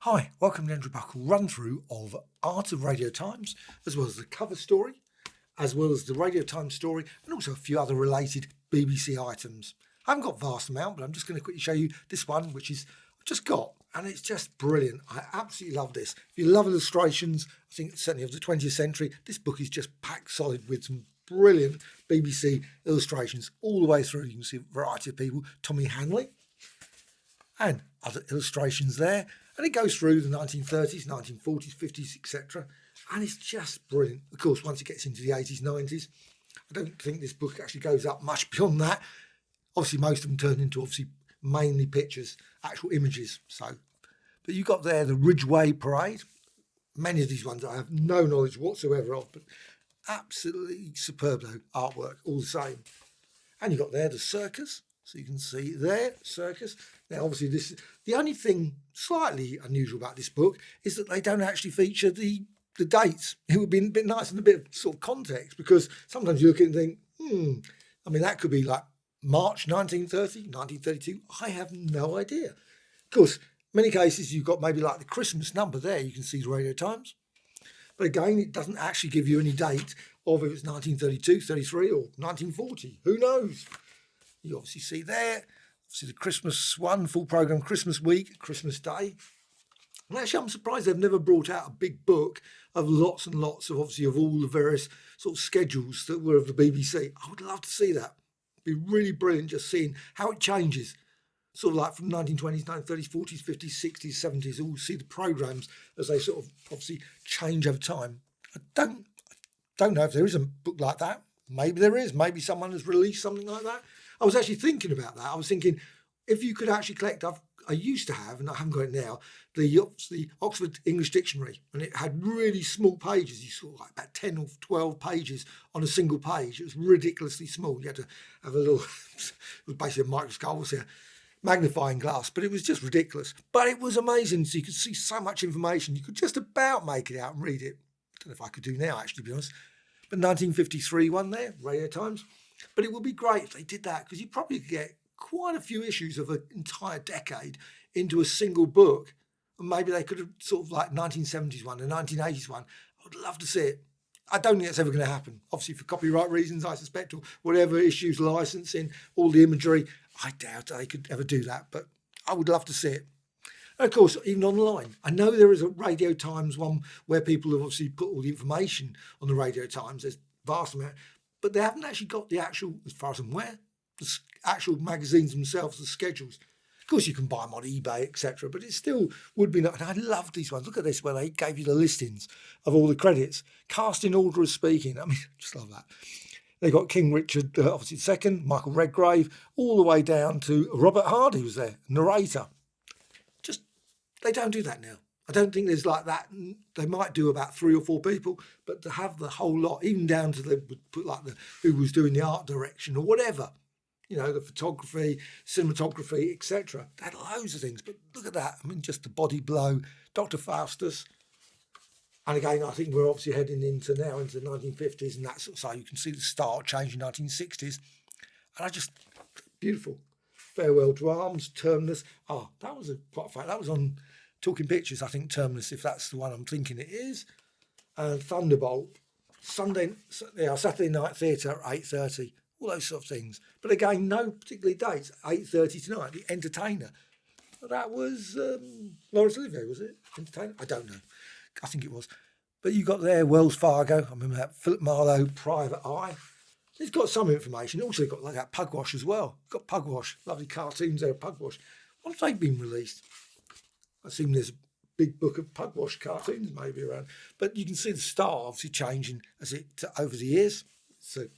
Hi, welcome to Andrew Buckle run through of Art of Radio Times, as well as the cover story, as well as the Radio Times story, and also a few other related BBC items. I haven't got a vast amount, but I'm just going to quickly show you this one, which is I've just got, and it's just brilliant. I absolutely love this. If you love illustrations, I think certainly of the 20th century, this book is just packed solid with some brilliant BBC illustrations all the way through. You can see a variety of people, Tommy Hanley, and other illustrations there. And it goes through the 1930s, 1940s, 50s, etc. And it's just brilliant. Of course, once it gets into the 80s, 90s, I don't think this book actually goes up much beyond that. Obviously, most of them turn into mainly pictures, actual images. But you got there the Ridgeway Parade. Many of these ones I have no knowledge whatsoever of, but absolutely superb though, artwork, all the same. And you got there the circus. So you can see there, circus. Now, obviously, this the only thing slightly unusual about this book is that they don't actually feature the dates. It would be a bit nice and a bit of sort of context, because sometimes you look at it and think, I mean, that could be like March 1930, 1932. I have no idea. Of course, many cases you've got maybe like the Christmas number there. You can see the Radio Times. But again, it doesn't actually give you any date of if it's 1932, 33 or 1940. Who knows? You obviously see there, obviously the Christmas one, full programme, Christmas week, Christmas Day. And actually, I'm surprised they've never brought out a big book of lots and lots of, obviously, of all the various sort of schedules that were of the BBC. I would love to see that. It'd be really brilliant just seeing how it changes. Sort of like from 1920s, 1930s, 40s, 50s, 60s, 70s, all see the programmes as they sort of obviously change over time. I don't know if there is a book like that. Maybe there is. Maybe someone has released something like that. I was actually thinking about that. I was thinking, if you could actually collect, I used to have, and I haven't got it now, the Oxford English Dictionary, and it had really small pages. You saw like about 10 or 12 pages on a single page. It was ridiculously small. You had to have a little, it was basically a microscope, obviously a magnifying glass, but it was just ridiculous. But it was amazing. So you could see so much information. You could just about make it out and read it. I don't know if I could do now, actually, to be honest. But 1953 one there, Radio Times. But it would be great if they did that, because you probably could get quite a few issues of an entire decade into a single book. And maybe they could have sort of like 1970s one, a 1980s one. I would love to see it. I don't think that's ever going to happen. Obviously, for copyright reasons, I suspect, or whatever issues, licensing, all the imagery. I doubt they could ever do that, but I would love to see it. And of course, even online, I know there is a Radio Times one where people have obviously put all the information on the Radio Times. There's vast amount, but they haven't actually got the actual, as far as I'm aware, the actual magazines themselves, the schedules. Of course, you can buy them on eBay, etc., but it still would be nice. And I love these ones. Look at this, where they gave you the listings of all the credits, cast in order of speaking. I mean, just love that. They got King Richard, obviously II, Michael Redgrave, all the way down to Robert Hardy was there, narrator. Just, they don't do that now. I don't think there's like that. They might do about 3 or 4 people, but to have the whole lot, even down to put like who was doing the art direction or whatever, you know, the photography, cinematography, etc. They had loads of things, but look at that. I mean, just the Body Blow, Dr. Faustus. And again, I think we're obviously heading into the 1950s, and that's so you can see the start change in 1960s. And I just, beautiful. Farewell to Arms, Terminus. Oh, that was quite a fact. That was on Talking Pictures, I think, Terminus, if that's the one I'm thinking it is. And Thunderbolt, Saturday Night Theatre at 8:30, all those sort of things. But again, no particular dates, 8:30 tonight, The Entertainer. That was Laurence Olivier, was it? Entertainer? I don't know. I think it was. But you got there Wells Fargo, I remember that, Philip Marlowe, Private Eye. It's got some information. Also got like that Pugwash as well. Got Pugwash, lovely cartoons there, Pugwash. What have they been released? I assume there's a big book of Pugwash cartoons maybe around. But you can see the style obviously changing as it over the years. It's a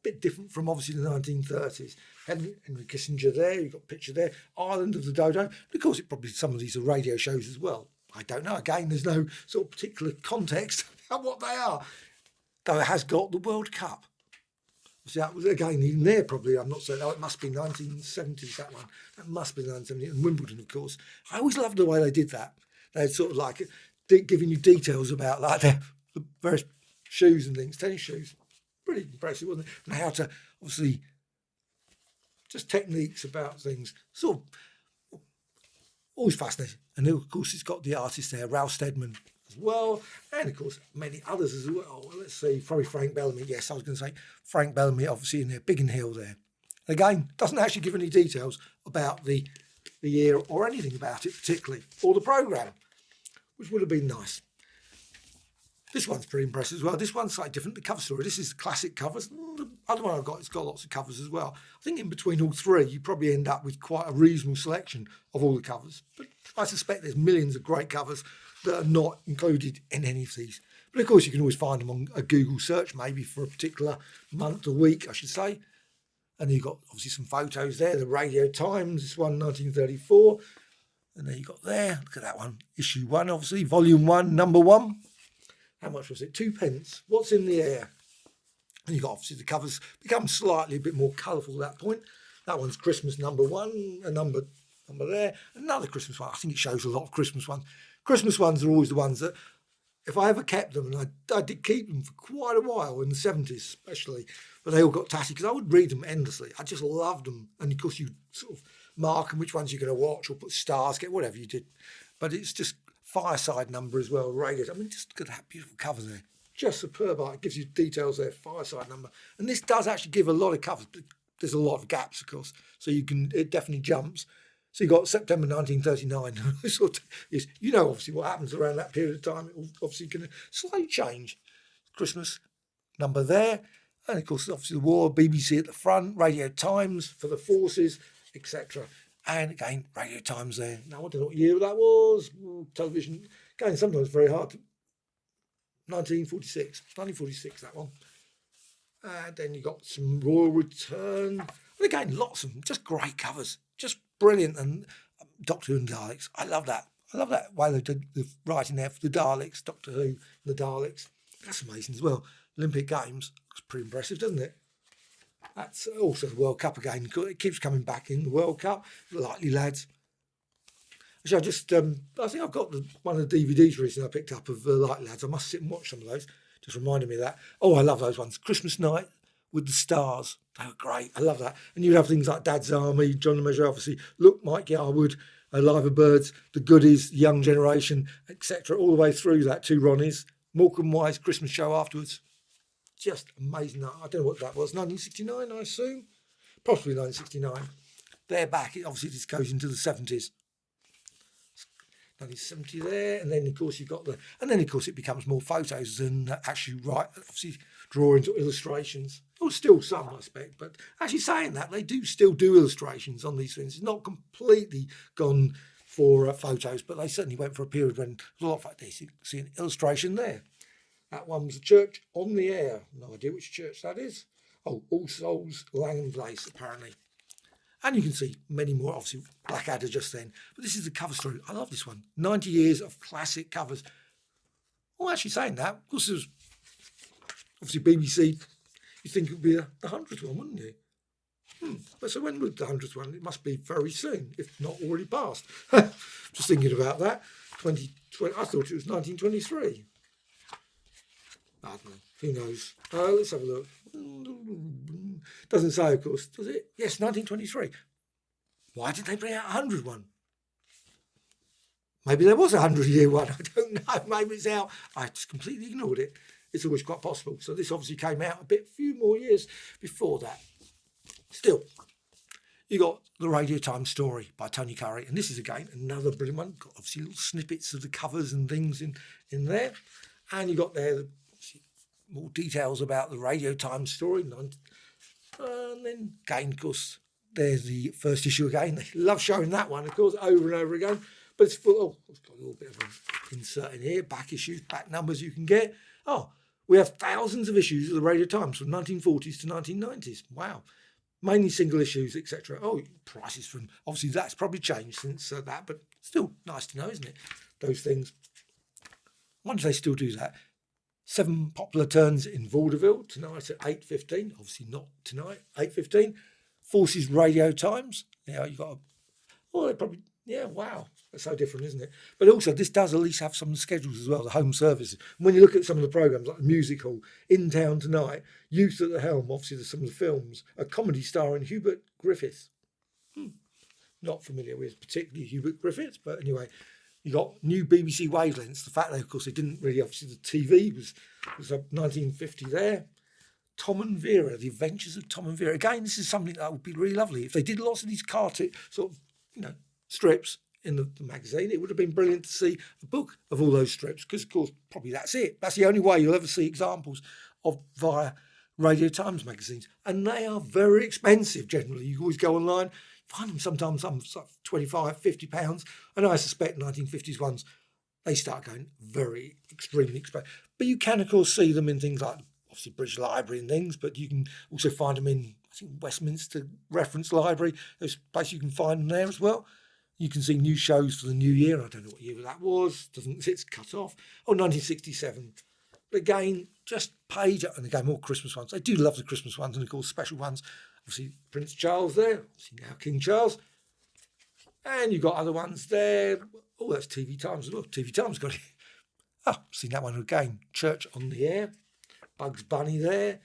bit different from obviously the 1930s. Henry Kissinger there, you've got a picture there. Island of the Dodo. And of course, it probably some of these are radio shows as well. I don't know. Again, there's no sort of particular context about what they are. Though it has got the World Cup. So that was, again, even there probably, I'm not saying, it must be 1970s, that one. That must be 1970s. And Wimbledon, of course. I always loved the way they did that. They had sort of like giving you details about like the various shoes and things, tennis shoes. Pretty impressive, wasn't it? And how to, obviously, just techniques about things. Sort of always fascinating. And of course, it's got the artist there, Ralph Steadman, as well. And of course, many others as well. Let's see, probably Frank Bellamy. Yes, I was going to say Frank Bellamy, obviously in there, Biggin Hill there. Again, doesn't actually give any details about the year or anything about it particularly, or the programme, which would have been nice. This one's pretty impressive as well. This one's slightly different, the cover story. This is the classic covers. The other one I've got, it's got lots of covers as well. I think in between all three, you probably end up with quite a reasonable selection of all the covers. But I suspect there's millions of great covers that are not included in any of these. But of course, you can always find them on a Google search, maybe for a particular month or week, I should say. And you've got obviously some photos there, the Radio Times, this one, 1934. And then you got there, look at that one, issue 1, obviously, volume 1, number 1. How much was it? 2p. What's in the air? And you got obviously the covers become slightly a bit more colourful at that point. That one's Christmas number 1, a number there, another Christmas one. I think it shows a lot of Christmas ones. Christmas ones are always the ones that, if I ever kept them, and I did keep them for quite a while in the 70s especially, but they all got tatty because I would read them endlessly. I just loved them. And of course you sort of mark them which ones you're going to watch or put stars, get whatever you did. But it's just Fireside number as well, radio. I mean, just look at that beautiful cover there. Just superb art. It gives you details there, Fireside number. And this does actually give a lot of covers, but there's a lot of gaps, of course. So it definitely jumps. So you got September 1939. Sort of is, obviously what happens around that period of time. It will obviously going to slightly change. Christmas number there. And of course, obviously the war, BBC at the front, Radio Times for the forces, etc. And again, Radio Times there. Now, I don't know what year that was. Television, again, sometimes very hard to. 1946, that one. And then you got some Royal Return. And again, lots of them, just great covers, just brilliant. And Doctor Who and Daleks, I love that. I love that way they did the writing there for the Daleks, Doctor Who and the Daleks. That's amazing as well. Olympic Games, looks pretty impressive, doesn't it? That's also the World Cup again. It keeps coming back in the World Cup. The Likely Lads. Actually, I think I've got one of the DVDs recently I picked up of the Likely Lads. I must sit and watch some of those. Just reminded me of that. Oh, I love those ones. Christmas Night with the Stars. They were great. I love that. And you'd have things like Dad's Army, John the Measure, obviously. Look, Mike Yarwood, Live Birds, The Goodies, Young Generation, etc. All the way through that. Two Ronnies. Morecambe Wise Christmas show afterwards. Just amazing. I don't know what that was. 1969, I assume. Possibly 1969. They're back. It obviously just goes into the 70s. 1970 there, and then of course you've got it becomes more photos than actually obviously drawings or illustrations. Or still some, I expect, but actually saying that, they do still do illustrations on these things. It's not completely gone for photos, but they certainly went for a period when there's a lot of like this. You see an illustration there. That one was a church on the air. No idea which church that is. Oh, All Souls Langham Place, apparently. And you can see many more, obviously, Blackadder just then. But this is the cover story. I love this one. 90 years of classic covers. Oh, actually saying that, of course, there's obviously BBC. You'd think it would be the 100th one, wouldn't you? But so when would the 100th one? It must be very soon, if not already passed. Just thinking about that. 2020. I thought it was 1923. I don't know. Who knows? Let's have a look. Doesn't say, of course, does it? Yes, 1923. Why did they bring out a 100 one? Maybe there was a 100-year one. I don't know. Maybe it's out. I just completely ignored it. It's always quite possible. So this obviously came out a few more years before that. Still, you got the Radio Times story by Tony Curry. And this is, again, another brilliant one. Got obviously little snippets of the covers and things in there. And you got there more details about the Radio Times story. And then, again, of course, there's the first issue again. They love showing that one, of course, over and over again. But it's full. Oh, it's got a little bit of an insert in here. Back issues, back numbers you can get. Oh, we have thousands of issues of the Radio Times from 1940s to 1990s. Wow. Mainly single issues, etc. Oh, prices from, obviously that's probably changed since that, but still nice to know, isn't it? Those things. I wonder if they still do that. 7 popular turns in vaudeville tonight at 8:15. Obviously not tonight, 8:15. Forces Radio Times. You've got they probably, wow. That's so different, isn't it? But also, this does at least have some of the schedules as well, the home services. And when you look at some of the programmes, like the Music Hall, In Town Tonight, Youth at the Helm, obviously there's some of the films, a comedy starring Hubert Griffiths. Not familiar with particularly Hubert Griffiths, but anyway, You got new BBC wavelengths. The fact that, of course, they didn't really, obviously, the TV was 1950 there. Tom and Vera, The Adventures of Tom and Vera. Again, this is something that would be really lovely. If they did lots of these cartoon sort of, strips in the magazine, it would have been brilliant to see a book of all those strips, because, of course, probably that's it. That's the only way you'll ever see examples of via Radio Times magazines. And they are very expensive, generally. You always go online, find them sometimes some £25, £50, and I suspect 1950s ones, they start going very extremely expensive. But you can, of course, see them in things like, obviously, British Library and things, but you can also find them in, I think, Westminster Reference Library. There's a place you can find them there as well. You can see new shows for the new year. I don't know what year that was. It's cut off. 1967. But again, just page, and again, more Christmas ones. I do love the Christmas ones, and of course, special ones. Obviously, Prince Charles there. Obviously, now King Charles. And you've got other ones there. Oh, that's TV Times as well. TV Times got it. Oh, seen that one again. Church on the Air. Bugs Bunny there.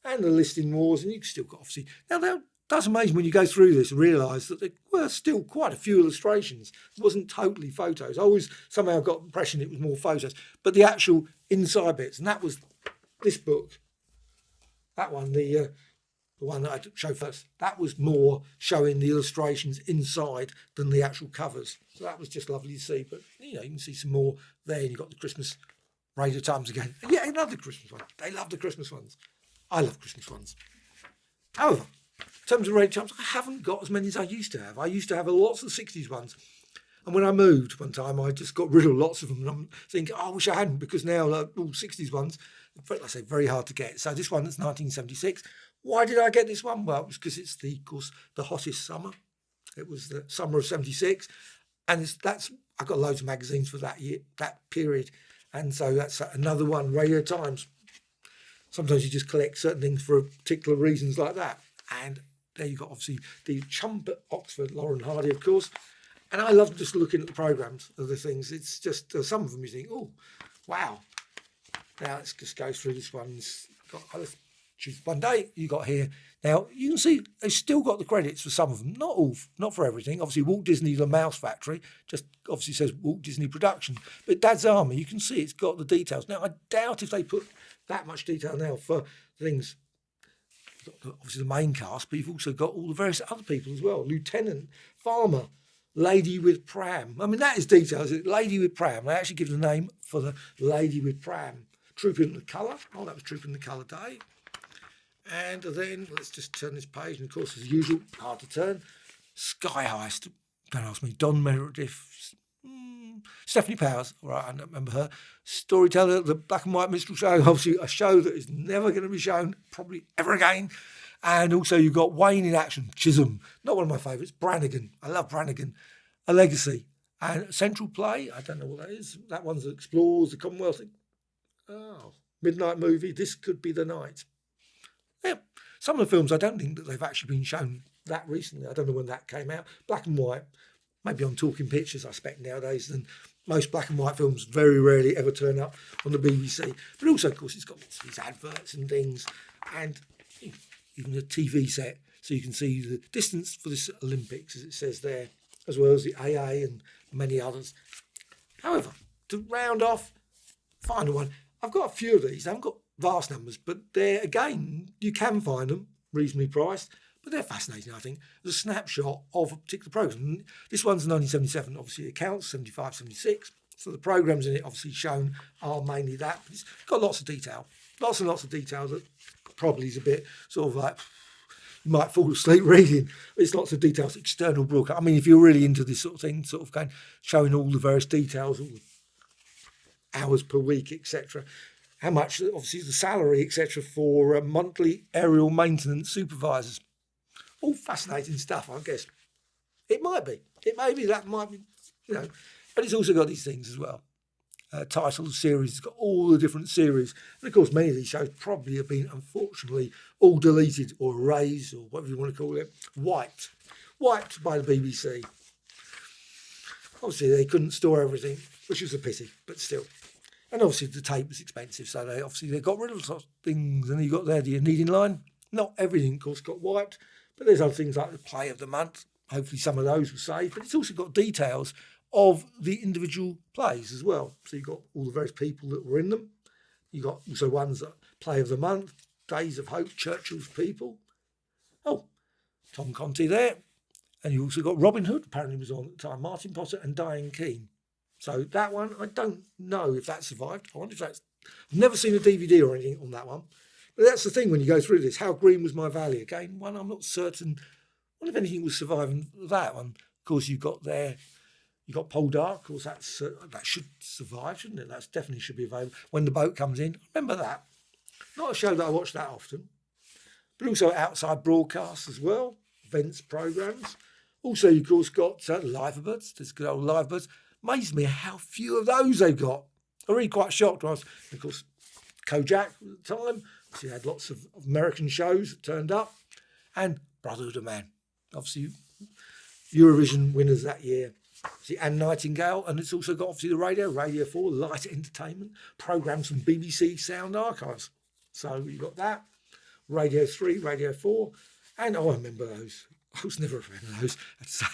And the Listing Wars. And you've still got, obviously. Now, that does amaze me when you go through this and realise that there were still quite a few illustrations. It wasn't totally photos. I always somehow got the impression it was more photos. But the actual inside bits, and that was this book. That one, the one that I showed first, that was more showing the illustrations inside than the actual covers. So that was just lovely to see. But, you can see some more there. And you've got the Christmas Radio Times again. And yeah, another Christmas one. They love the Christmas ones. I love Christmas ones. However, in terms of Radio Times, I haven't got as many as I used to have. I used to have lots of 60s ones. And when I moved one time, I just got rid of lots of them. And I'm thinking, I wish I hadn't, because now all 60s ones, I say, very hard to get. So this one that's 1976. Why did I get this one? Well, it was because it's, of course, the hottest summer. It was the summer of 76. And I got loads of magazines for that year, that period. And so that's another one, Radio Times. Sometimes you just collect certain things for particular reasons like that. And there you got, obviously, the Chump at Oxford, Lauren Hardy, of course. And I love just looking at the programmes of the things. It's just, some of them you think, oh, wow. Now let's just go through this one. Let's choose one day you got here. Now, you can see they've still got the credits for some of them. Not all, not for everything. Obviously, Walt Disney, The Mouse Factory, just obviously says Walt Disney Production. But Dad's Army, you can see it's got the details. Now, I doubt if they put that much detail now for things, obviously the main cast, but you've also got all the various other people as well. Lieutenant, Farmer, Lady with Pram. I mean, that is details. Lady with Pram. They actually give the name for the Lady with Pram. Troop in the Colour. Oh, that was Troop in the Colour Day. And then let's just turn this page. And of course, as usual, hard to turn. Sky Heist. Don't ask me. Don Meredith. Stephanie Powers. All right, I don't remember her. Storyteller, the black and white minstrel show. Obviously, a show that is never going to be shown probably ever again. And also you've got Wayne in Action, Chisholm, not one of my favourites, Brannigan. I love Brannigan. A Legacy. And Central Play, I don't know what that is. That one that explores the Commonwealth. Oh, Midnight Movie, This Could Be the Night. Yeah, some of the films I don't think that they've actually been shown that recently. I don't know when that came out. Black and white, maybe on Talking Pictures, I expect nowadays. And most black and white films very rarely ever turn up on the BBC. But also, of course, it's got lots of these adverts and things. And even a TV set, so you can see the distance for this Olympics, as it says there, as well as the AA and many others. However, to round off, final one, I've got a few of these. I haven't got vast numbers, but they're, again, you can find them reasonably priced, but they're fascinating, I think, as a snapshot of a particular programme. This one's 1977, obviously it counts, 75, 76. So the programmes in it obviously shown are mainly that, but it's got lots of detail. Lots and lots of detail that probably is a bit sort of like, you might fall asleep reading. It's lots of details, external broadcast. I mean, if you're really into this sort of thing, sort of going, showing all the various details, all the hours per week, etc. How much, obviously, the salary, etc., for monthly aerial maintenance supervisors. All fascinating stuff, I guess. It might be. It may be, that might be, But it's also got these things as well. Title of series, it's got all the different series. And of course, many of these shows probably have been, unfortunately, all deleted or erased, or whatever you want to call it, wiped by the BBC. Obviously, they couldn't store everything, which was a pity, but still. And obviously, the tape was expensive, so they got rid of lots of things. And you got there the Needing Line. Not everything, of course, got wiped, but there's other things like the Play of the Month. Hopefully, some of those were saved. But it's also got details of the individual plays as well. So you've got all the various people that were in them. You've got also ones that Play of the Month, Days of Hope, Churchill's People. Oh, Tom Conti there. And you also got Robin Hood, apparently was on at the time, Martin Potter and Diane Keane. So that one, I don't know if that survived. I wonder if that's... I've never seen a DVD or anything on that one. But that's the thing when you go through this. How Green Was My Valley? Again, one I'm not certain. I wonder if anything was surviving that one. Of course, you've got there... You've got Poldark, of course, that should survive, shouldn't it? That definitely should be available. When the Boat Comes In, remember that. Not a show that I watch that often. But also outside broadcasts as well, events, programmes. Also, you of course got Liverbirds. There's good old Liverbirds. Amazed me how few of those they've got. I'm really quite shocked. Of course, Kojak at the time. So you had lots of American shows that turned up. And Brotherhood of Man. Obviously, Eurovision winners that year. See, Anne Nightingale, and it's also got obviously the Radio 4, light entertainment, programmes from BBC Sound Archives. So you got that, Radio 3, Radio 4, and I remember those. I was never a fan of those, I'd say.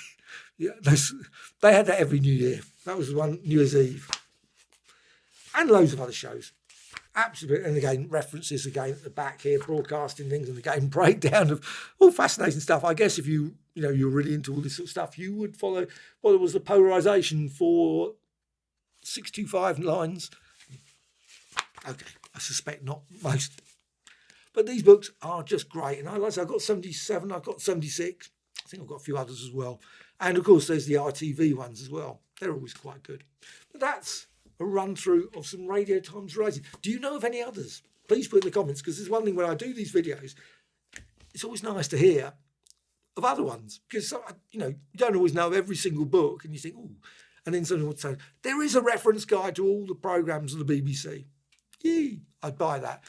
Yeah, they had that every New Year. That was the one, New Year's Eve. And loads of other shows. Absolutely, and again, references again at the back here, broadcasting things, and again, breakdown of all fascinating stuff. I guess if you're really into all this sort of stuff, you would follow what was the polarization for 625 lines. Okay, I suspect not most. But these books are just great. And like I said, I've got 77, I've got 76. I think I've got a few others as well. And of course, there's the ITV ones as well. They're always quite good. But that's a run through of some Radio Times related. Do you know of any others? Please put in the comments, because there's one thing when I do these videos, it's always nice to hear of other ones, because you don't always know of every single book, and you think, oh, and then someone would say there is a reference guide to all the programs of the BBC. Yee, I'd buy that.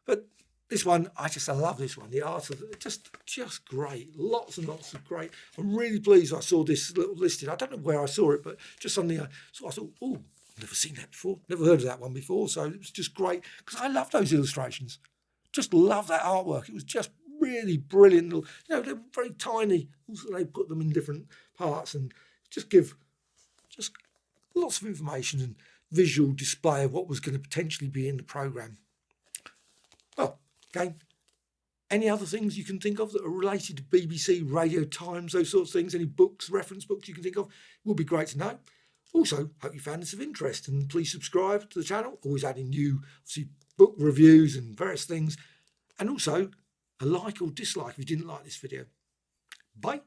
But this one, I love this one. The art of it, just great. Lots and lots of great. I'm really pleased I saw this little listed. I don't know where I saw it, but just something I thought, oh, never seen that before, never heard of that one before, so it was just great, because I love those illustrations, just love that artwork. It was just really brilliant. They're very tiny, also they put them in different parts and just give just lots of information and visual display of what was going to potentially be in the programme. Well, again, any other things you can think of that are related to BBC, Radio Times, those sorts of things, any books, reference books you can think of, would be great to know. Also, hope you found this of interest, and please subscribe to the channel. Always adding new, obviously, book reviews and various things. And also, a like or dislike if you didn't like this video. Bye.